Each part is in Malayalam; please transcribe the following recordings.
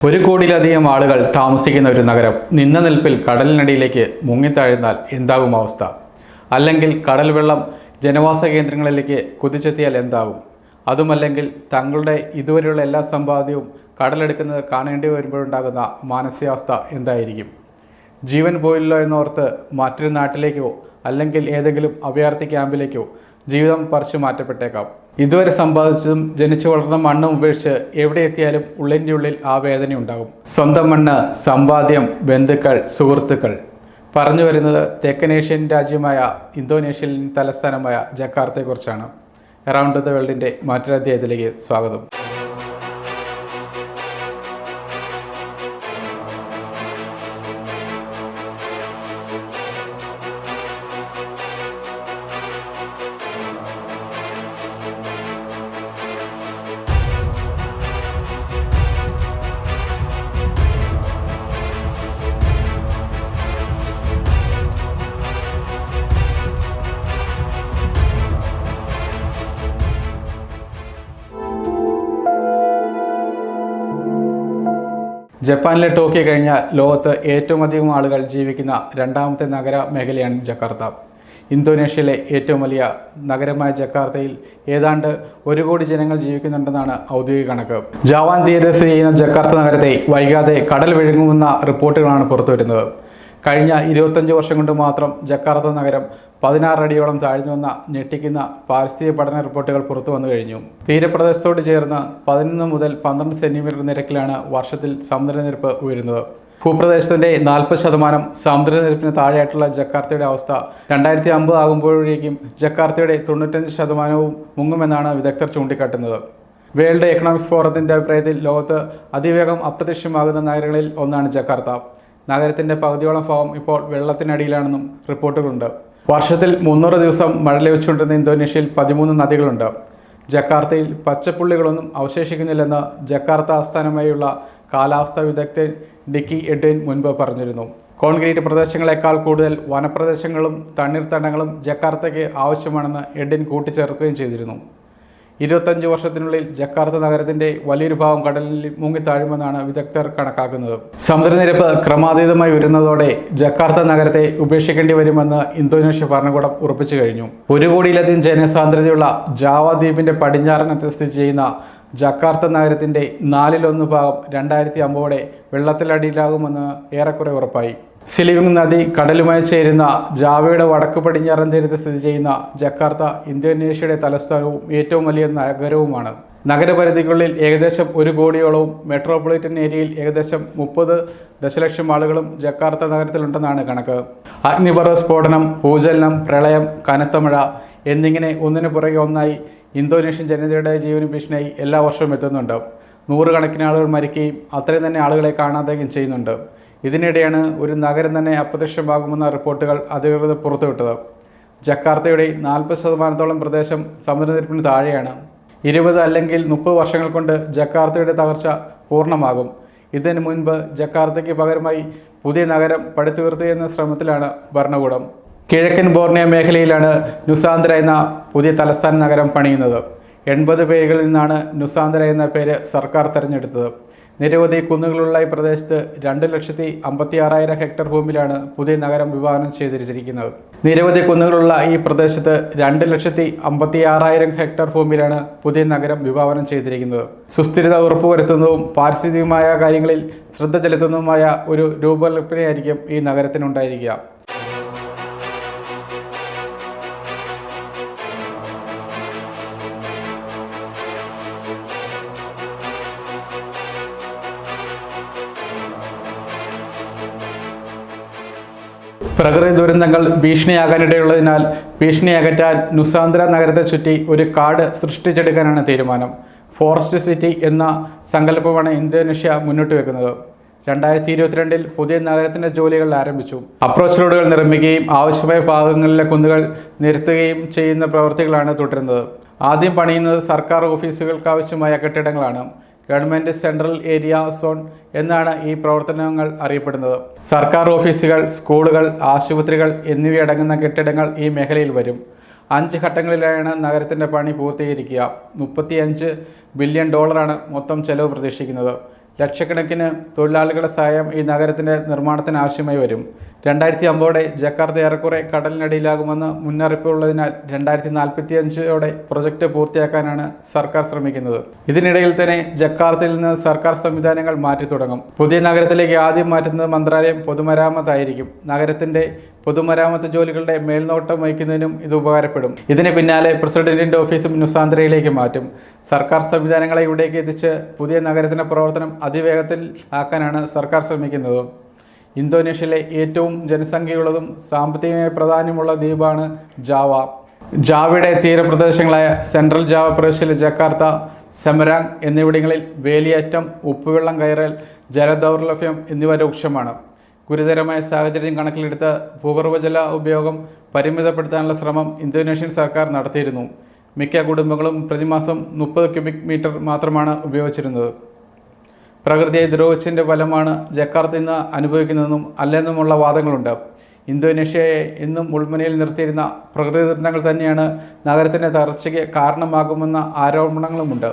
1 കോടിയിലധികം ആളുകൾ താമസിക്കുന്ന ഒരു നഗരം നിന്ന നിൽപ്പിൽ കടലിനടിയിലേക്ക് മുങ്ങിത്താഴുന്നാൽ എന്താകും അവസ്ഥ? അല്ലെങ്കിൽ കടൽ വെള്ളം ജനവാസ കേന്ദ്രങ്ങളിലേക്ക് കുതിച്ചെത്തിയാൽ എന്താകും? അതുമല്ലെങ്കിൽ തങ്ങളുടെ ഇതുവരെയുള്ള എല്ലാ സമ്പാദ്യവും കടലെടുക്കുന്നത് കാണേണ്ടി വരുമ്പോഴുണ്ടാകുന്ന മാനസികാവസ്ഥ എന്തായിരിക്കും? ജീവൻ പോയില്ലോ എന്നോർത്ത് മറ്റൊരു നാട്ടിലേക്കോ അല്ലെങ്കിൽ ഏതെങ്കിലും അഭയാർത്ഥി ക്യാമ്പിലേക്കോ ജീവിതം പറിച്ചു മാറ്റപ്പെട്ടേക്കാം. ഇതുവരെ സമ്പാദിച്ചതും ജനിച്ചു വളർന്ന മണ്ണും ഉപേക്ഷിച്ച് എവിടെ എത്തിയാലും ഉള്ളിൻ്റെ ഉള്ളിൽ ആ വേദനയുണ്ടാകും. സ്വന്തം മണ്ണ്, സമ്പാദ്യം, ബന്ധുക്കൾ, സുഹൃത്തുക്കൾ. പറഞ്ഞു വരുന്നത് തെക്കൻ ഏഷ്യൻ രാജ്യമായ ഇന്തോനേഷ്യയിൽ തലസ്ഥാനമായ ജക്കാർത്തയെക്കുറിച്ചാണ്. അറൗണ്ട് ദ വേൾഡിൻ്റെ മറ്റൊരു അധ്യായത്തിലേക്ക് സ്വാഗതം. ജപ്പാനിലെ ടോക്കിയോ കഴിഞ്ഞാൽ ലോകത്ത് ഏറ്റവും അധികം ആളുകൾ ജീവിക്കുന്ന രണ്ടാമത്തെ നഗര മേഖലയാണ് ജക്കാർത്ത. ഇന്തോനേഷ്യയിലെ ഏറ്റവും വലിയ നഗരമായ ജക്കാർത്തയിൽ ഏതാണ്ട് 1 കോടി ജനങ്ങൾ ജീവിക്കുന്നുണ്ടെന്നാണ് ഔദ്യോഗിക കണക്ക്. ജാവാൻ തീരത്ത് സ്ഥിതി ചെയ്യുന്ന ജക്കാർത്ത നഗരത്തെ വൈകാതെ കടൽ വിഴുങ്ങുമെന്ന റിപ്പോർട്ടുകളാണ് പുറത്തുവരുന്നത്. കഴിഞ്ഞ 25 വർഷം കൊണ്ട് മാത്രം ജക്കാർത്ത നഗരം 16 അടിയോളം താഴ്ന്നുവെന്ന ഞെട്ടിക്കുന്ന പാരിസ്ഥിതിക പഠന റിപ്പോർട്ടുകൾ പുറത്തു വന്നു കഴിഞ്ഞു. തീരപ്രദേശത്തോട് ചേർന്ന് 11 മുതൽ 12 സെന്റിമീറ്റർ നിരക്കിലാണ് വർഷത്തിൽ സമുദ്രനിരപ്പ് ഉയരുന്നത്. ഭൂപ്രദേശത്തിൻ്റെ 40% സമുദ്രനിരപ്പിന് താഴെയായിട്ടുള്ള ജക്കാർത്തയുടെ അവസ്ഥ 2050 ആകുമ്പോഴേക്കും ജക്കാർത്തയുടെ 95% മുങ്ങുമെന്നാണ് വിദഗ്ധർ ചൂണ്ടിക്കാട്ടുന്നത്. വേൾഡ് എക്കണോമിക്സ് ഫോറത്തിൻ്റെ അഭിപ്രായത്തിൽ ലോകത്ത് അതിവേഗം അപ്രത്യക്ഷമാകുന്ന നഗരങ്ങളിൽ ഒന്നാണ് ജക്കാർത്ത. നഗരത്തിൻ്റെ പകുതിയോളം ഭാഗം ഇപ്പോൾ വെള്ളത്തിനടിയിലാണെന്നും റിപ്പോർട്ടുകളുണ്ട്. വർഷത്തിൽ 300 ദിവസം മഴ ലഭിച്ചുകൊണ്ടിരുന്ന ഇന്തോനേഷ്യയിൽ 13 നദികളുണ്ട്. ജക്കാർത്തയിൽ പച്ചപ്പുള്ളികളൊന്നും അവശേഷിക്കുന്നില്ലെന്ന് ജക്കാർത്ത ആസ്ഥാനമായുള്ള കാലാവസ്ഥാ വിദഗ്ധൻ ഡിക്കി എഡ്വിൻ മുൻപ് പറഞ്ഞിരുന്നു. കോൺക്രീറ്റ് പ്രദേശങ്ങളെക്കാൾ കൂടുതൽ വനപ്രദേശങ്ങളും തണ്ണീർത്തടങ്ങളും ജക്കാർത്തയ്ക്ക് ആവശ്യമാണെന്ന് എഡ്വിൻ കൂട്ടിച്ചേർക്കുകയും ചെയ്തിരുന്നു. 25 വർഷത്തിനുള്ളിൽ ജക്കാർത്ത നഗരത്തിൻ്റെ വലിയൊരു ഭാഗം കടലിൽ മുങ്ങിത്താഴുമെന്നാണ് വിദഗ്ധർ കണക്കാക്കുന്നത്. സമുദ്രനിരപ്പ് ക്രമാതീതമായി ഉയരുന്നതോടെ ജക്കാർത്ത നഗരത്തെ ഉപേക്ഷിക്കേണ്ടി വരുമെന്ന് ഇന്തോനേഷ്യ ഭരണകൂടം ഉറപ്പിച്ചു കഴിഞ്ഞു. 1 കോടിയിലധികം ജനസാന്ദ്രതയുള്ള ജാവ ദ്വീപിൻ്റെ പടിഞ്ഞാറനത്ത് സ്ഥിതി ചെയ്യുന്ന ജക്കാർത്ത നഗരത്തിൻ്റെ 1/4 ഭാഗം 2050 വെള്ളത്തിലടിയിലാകുമെന്ന് ഏറെക്കുറെ ഉറപ്പായി. സിലിവിംഗ് നദി കടലുമായി ചേരുന്ന ജാവയുടെ വടക്ക് പടിഞ്ഞാറൻ തീരത്ത് സ്ഥിതി ചെയ്യുന്ന ജക്കാർത്ത ഇന്തോനേഷ്യയുടെ തലസ്ഥാനവും ഏറ്റവും വലിയ നഗരവുമാണ്. നഗരപരിധിക്കുള്ളിൽ ഏകദേശം 1 കോടിയോളവും മെട്രോപൊളിറ്റൻ ഏരിയയിൽ ഏകദേശം 30 ദശലക്ഷം ആളുകളും ജക്കാർത്ത നഗരത്തിലുണ്ടെന്നാണ് കണക്ക്. അഗ്നിപർവ്വത സ്ഫോടനം, ഭൂചലനം, പ്രളയം, കനത്ത മഴ എന്നിങ്ങനെ ഒന്നിനു പുറകെ ഒന്നായി ഇന്തോനേഷ്യൻ ജനതയുടെ ജീവന് ഭീഷണിയായി എല്ലാ വർഷവും എത്തുന്നുണ്ട്. 100 കണക്കിന് ആളുകൾ മരിക്കുകയും അത്രയും തന്നെ ആളുകളെ കാണാതെയും ചെയ്യുന്നുണ്ട്. ഇതിനിടെയാണ് ഒരു നഗരം തന്നെ അപ്രത്യക്ഷമാകുമെന്ന റിപ്പോർട്ടുകൾ അധികൃതർ പുറത്തുവിട്ടത്. ജക്കാർത്തയുടെ 40% പ്രദേശം സമുദ്രനിരപ്പിന് താഴെയാണ്. 20 അല്ലെങ്കിൽ 30 വർഷങ്ങൾ കൊണ്ട് ജക്കാർത്തയുടെ തകർച്ച പൂർണ്ണമാകും. ഇതിനു മുൻപ് ജക്കാർത്തയ്ക്ക് പകരമായി പുതിയ നഗരം പടുത്തുയർത്തുകയെന്ന ശ്രമത്തിലാണ് ഭരണകൂടം. കിഴക്കൻ ബോർണിയോ മേഖലയിലാണ് നുസാന്തര എന്ന പുതിയ തലസ്ഥാന നഗരം പണിയുന്നത്. 80 പേരുകളിൽ നിന്നാണ് നുസാന്തര എന്ന പേര് സർക്കാർ തിരഞ്ഞെടുത്തത്. നിരവധി കുന്നുകളുള്ള ഈ പ്രദേശത്ത് 2,56,000 ഹെക്ടർ ഭൂമിയിലാണ് പുതിയ നഗരം വിഭാവനം ചെയ്തിരിക്കുന്നത്. നിരവധി കുന്നുകളുള്ള ഈ പ്രദേശത്ത് 2,56,000 ഹെക്ടർ ഭൂമിയിലാണ് പുതിയ നഗരം വിഭാവനം ചെയ്തിരിക്കുന്നത്. സുസ്ഥിരത ഉറപ്പുവരുത്തുന്നതും പാരിസ്ഥിതികമായ കാര്യങ്ങളിൽ ശ്രദ്ധ ചെലുത്തുന്നതുമായ ഒരു രൂപകൽപ്പനയായിരിക്കും ഈ നഗരത്തിനുണ്ടായിരിക്കുക. പ്രകൃതി ദുരന്തങ്ങൾ ഭീഷണിയാകാനിടയുള്ളതിനാൽ ഭീഷണി അകറ്റാൻ നുസാന്തര നഗരത്തെ ചുറ്റി ഒരു കാട് സൃഷ്ടിച്ചെടുക്കാനാണ് തീരുമാനം. ഫോറസ്റ്റ് സിറ്റി എന്ന സങ്കല്പമാണ് ഇന്തോനേഷ്യ മുന്നോട്ട് വെക്കുന്നത്. 2022 പുതിയ നഗരത്തിൻ്റെ ജോലികൾ ആരംഭിച്ചു. അപ്രോച്ച് റോഡുകൾ നിർമ്മിക്കുകയും ആവശ്യമായ ഭാഗങ്ങളിലെ കുന്നുകൾ നിരത്തുകയും ചെയ്യുന്ന പ്രവൃത്തികളാണ് തുടരുന്നത്. ആദ്യം പണിയുന്നത് സർക്കാർ ഓഫീസുകൾക്ക് ആവശ്യമായ കെട്ടിടങ്ങളാണ്. ഗവൺമെൻറ് സെൻട്രൽ ഏരിയ സോൺ എന്നാണ് ഈ പ്രവർത്തനങ്ങൾ അറിയപ്പെടുന്നത്. സർക്കാർ ഓഫീസുകൾ, സ്കൂളുകൾ, ആശുപത്രികൾ എന്നിവയടങ്ങുന്ന കെട്ടിടങ്ങൾ ഈ മേഖലയിൽ വരും. 5 ഘട്ടങ്ങളിലാണ് നഗരത്തിൻ്റെ പണി പൂർത്തീകരിക്കുക. $35 ബില്യൺ മൊത്തം ചെലവ് പ്രതീക്ഷിക്കുന്നത്. ലക്ഷക്കണക്കിന് തൊഴിലാളികളുടെ സഹായം ഈ നഗരത്തിൻ്റെ നിർമ്മാണത്തിന് ആവശ്യമായി വരും. 2050 ജക്കാർത്ത ഏറെക്കുറെ കടലിനടിയിലാകുമെന്ന് മുന്നറിയിപ്പുള്ളതിനാൽ 2045 പ്രൊജക്ട് പൂർത്തിയാക്കാനാണ് സർക്കാർ ശ്രമിക്കുന്നത്. ഇതിനിടയിൽ തന്നെ ജക്കാർത്തയിൽ നിന്ന് സർക്കാർ സംവിധാനങ്ങൾ മാറ്റി തുടങ്ങും. പുതിയ നഗരത്തിലേക്ക് ആദ്യം മാറ്റുന്നത് മന്ത്രാലയം പൊതുമരാമത്തായിരിക്കും. നഗരത്തിന്റെ പൊതുമരാമത്ത് ജോലികളുടെ മേൽനോട്ടം വഹിക്കുന്നതിനും ഇത് ഉപകാരപ്പെടും. ഇതിന് പിന്നാലെ പ്രസിഡന്റിന്റെ ഓഫീസും നുസാന്ദ്രയിലേക്ക് മാറ്റും. സർക്കാർ സംവിധാനങ്ങളെ ഇവിടേക്ക് എത്തിച്ച് പുതിയ നഗരത്തിന്റെ പ്രവർത്തനം അതിവേഗത്തിൽ ആക്കാനാണ് സർക്കാർ ശ്രമിക്കുന്നത്. ഇന്തോനേഷ്യയിലെ ഏറ്റവും ജനസംഖ്യയുള്ളതും സാമ്പത്തികമായി പ്രാധാന്യമുള്ള ദ്വീപാണ് ജാവ. ജാവയുടെ തീരപ്രദേശങ്ങളായ സെൻട്രൽ ജാവ പ്രവിശ്യയിലെ ജക്കാർത്ത, സെമരാങ് എന്നിവിടങ്ങളിൽ വേലിയേറ്റം, ഉപ്പുവെള്ളം കയറൽ, ജലദൗർലഭ്യം എന്നിവ രൂക്ഷമാണ്. ഗുരുതരമായ സാഹചര്യം കണക്കിലെടുത്ത് ഭൂഗർഭജല ഉപയോഗം പരിമിതപ്പെടുത്താനുള്ള ശ്രമം ഇന്തോനേഷ്യൻ സർക്കാർ നടത്തിയിരുന്നു. മിക്ക കുടുംബങ്ങളും പ്രതിമാസം 30 ക്യൂബിക് മീറ്റർ മാത്രമാണ് ഉപയോഗിച്ചിരുന്നത്. പ്രകൃതിയെ ദ്രോഹിച്ചതിൻ്റെ ഫലമാണ് ജക്കാർത്ത ഇന്ന് അനുഭവിക്കുന്നതെന്നും അല്ലെന്നുമുള്ള വാദങ്ങളുണ്ട്. ഇന്തോനേഷ്യയെ എന്നും മുൾമുനയിൽ നിർത്തിയിരുന്ന പ്രകൃതി ദുരന്തങ്ങൾ തന്നെയാണ് നഗരത്തിൻ്റെ തകർച്ചയ്ക്ക് കാരണമാകുമെന്ന ആരോപണങ്ങളുമുണ്ട്.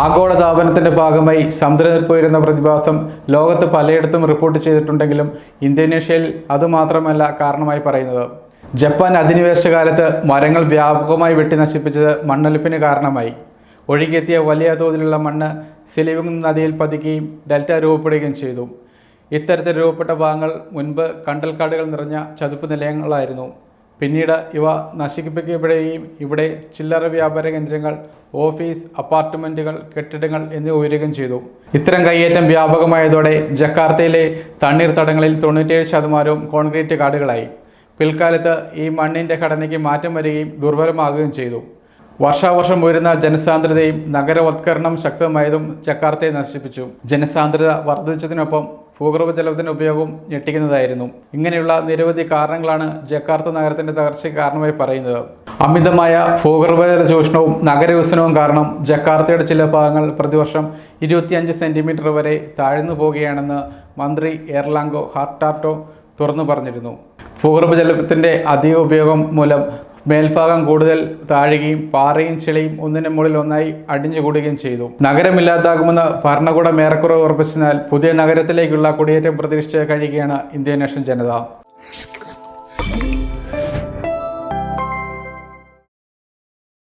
ആഗോളതാപനത്തിൻ്റെ ഭാഗമായി സമുദ്രനിരപ്പ് ഉയരുന്ന പ്രതിഭാസം ലോകത്ത് പലയിടത്തും റിപ്പോർട്ട് ചെയ്തിട്ടുണ്ടെങ്കിലും ഇന്തോനേഷ്യയിൽ അതുമാത്രമല്ല കാരണമായി പറയുന്നത്. ജപ്പാൻ അധിനിവേശ കാലത്ത് മരങ്ങൾ വ്യാപകമായി വെട്ടി നശിപ്പിച്ചത് മണ്ണൊലിപ്പിന് കാരണമായി. ഒഴുകിയെത്തിയ വലിയ തോതിലുള്ള മണ്ണ് സിലിവിംഗ് നദിയിൽ പതിക്കുകയും ഡെൽറ്റ രൂപപ്പെടുകയും ചെയ്തു. ഇത്തരത്തിൽ രൂപപ്പെട്ട ഭാഗങ്ങൾ മുൻപ് കണ്ടൽക്കാടുകൾ നിറഞ്ഞ ചതുപ്പ് നിലയങ്ങളായിരുന്നു. പിന്നീട് ഇവ നശിപ്പിക്കപ്പെടുകയും ഇവിടെ ചില്ലറ വ്യാപാര കേന്ദ്രങ്ങൾ, ഓഫീസ്, അപ്പാർട്ട്മെൻറ്റുകൾ, കെട്ടിടങ്ങൾ എന്നിവ ഉയരുകയും ചെയ്തു. ഇത്തരം കയ്യേറ്റം വ്യാപകമായതോടെ ജക്കാർത്തയിലെ തണ്ണീർത്തടങ്ങളിൽ 97% കോൺക്രീറ്റ് കാടുകളായി. പിൽക്കാലത്ത് ഈ മണ്ണിൻ്റെ ഘടനയ്ക്ക് മാറ്റം വരികയും ദുർബലമാകുകയും ചെയ്തു. വർഷാവർഷം ഉയരുന്ന ജനസാന്ദ്രതയും നഗരവത്കരണം ശക്തമായതും ജക്കാർത്തയെ നശിപ്പിച്ചു. ജനസാന്ദ്രത വർദ്ധിച്ചതിനൊപ്പം ഭൂഗർഭജലത്തിന്റെ ഉപയോഗവും ഞെട്ടിക്കുന്നതായിരുന്നു. ഇങ്ങനെയുള്ള നിരവധി കാരണങ്ങളാണ് ജക്കാർത്ത നഗരത്തിന്റെ തകർച്ചയ്ക്ക് കാരണമായി പറയുന്നത്. അമിതമായ ഭൂഗർഭജല ചൂഷണവും നഗരവികസനവും കാരണം ജക്കാർത്തയുടെ ചില ഭാഗങ്ങൾ പ്രതിവർഷം 25 സെന്റിമീറ്റർ വരെ താഴ്ന്നു പോവുകയാണെന്ന് മന്ത്രി എർലാംഗോ ഹാർട്ടാർട്ടോ തുറന്നു പറഞ്ഞിരുന്നു. ഭൂഗർഭജലത്തിന്റെ അധിക ഉപയോഗം മൂലം മേൽഭാഗം കൂടുതൽ താഴുകയും പാറയും ചെളിയും ഒന്നിന് മുകളിൽ ഒന്നായി അടിഞ്ഞുകൂടുകയും ചെയ്തു. നഗരമില്ലാതാകുമെന്ന് ഭരണകൂടം ഏറെക്കുറെ ഉറപ്പിച്ചതിനാൽ പുതിയ നഗരത്തിലേക്കുള്ള കുടിയേറ്റം പ്രതീക്ഷിച്ച് കഴിയുകയാണ് ഇന്തോനേഷ്യൻ ജനത.